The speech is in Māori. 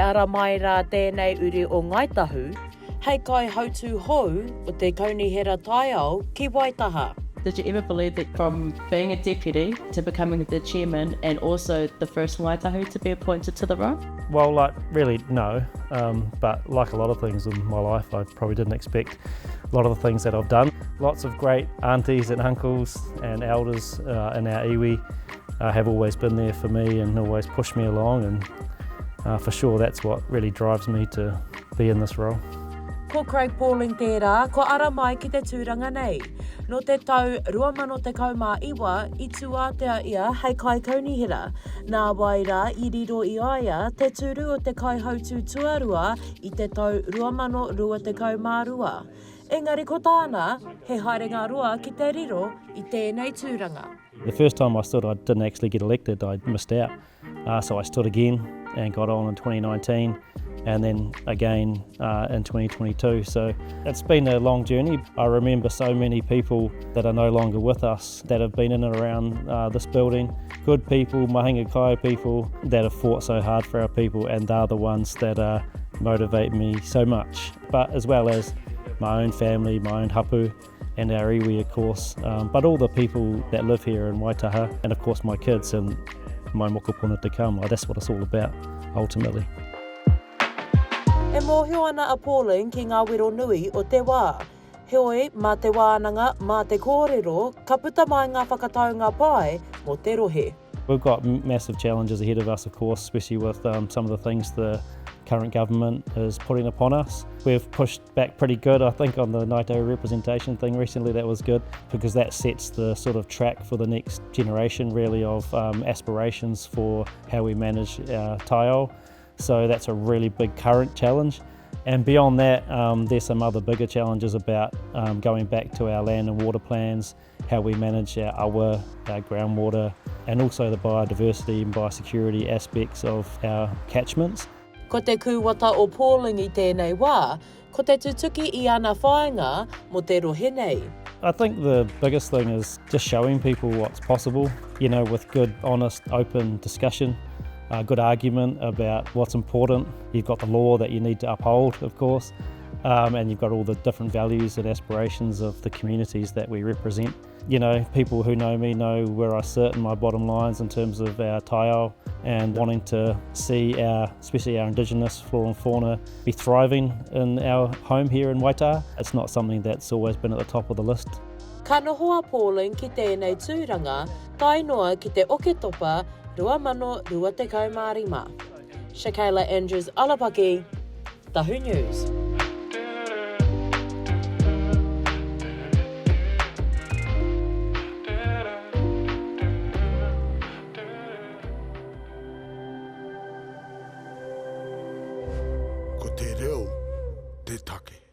ara mai rā tēnei uri o Ngāi Tahu, hei kai hautu hou o te kaunihera taiao ki Waitaha. Did you ever believe that from being a deputy to becoming the chairman and also the first Ngāi Tahu to be appointed to the role? Well, really, no. But like a lot of things in my life, I probably didn't expect a lot of the things that I've done. Lots of great aunties and uncles and elders in our iwi have always been there for me and always pushed me along, and for sure that's what really drives me to be in this role. Ko Craig Pauling tērā, ko ara mai ki te tūranga nei. No te tau 2021 i tuātea ia hei kai kaunihera. Nā wai rā i riro i aia te turu o te kai hautu tuarua i te tau 2022. Engari ko tāna, he haerenga roa ki te riro i tēnei tūranga. The first time I stood, I didn't actually get elected, I missed out. So I stood again and got on in 2019. And then again in 2022. So it's been a long journey. I remember so many people that are no longer with us that have been in and around this building. Good people, mahinga kai people that have fought so hard for our people, and they're the ones that motivate me so much. But as well as my own family, my own hapu, and our iwi of course, but all the people that live here in Waitaha, and of course my kids and my mokopuna to come. That's what it's all about ultimately. E mōhio ana a Pauling ki ngā wero nui o te wā. Heoi, mā te wānanga, mā te kōrero, ka puta mai ngā whakataunga pai mō te rohe. We've got massive challenges ahead of us, of course, especially with some of the things the current government is putting upon us. We've pushed back pretty good, I think, on the Ngāi Tahu representation thing recently. That was good because that sets the sort of track for the next generation, really, of aspirations for how we manage our taiao. So that's a really big current challenge. And beyond that, there's some other bigger challenges about going back to our land and water plans, how we manage our awa, our groundwater, and also the biodiversity and biosecurity aspects of our catchments. Ko te kūwata o Pauling i tēnei wā, ko te tutuki I ana whāinga mō te rohe nei. I think the biggest thing is just showing people what's possible, with good, honest, open discussion. A good argument about what's important. You've got the law that you need to uphold, of course, and you've got all the different values and aspirations of the communities that we represent. People who know me know where I sit and my bottom lines in terms of our taiao and wanting to see especially our Indigenous flora and fauna, be thriving in our home here in Waitaha. It's not something that's always been at the top of the list. Ka nohoa Pauling ki tēnei tūranga, tai noa ki te oke topa 2025. Shakayla Andrews-Alapaki, Tahu News. Ko te reo, te take.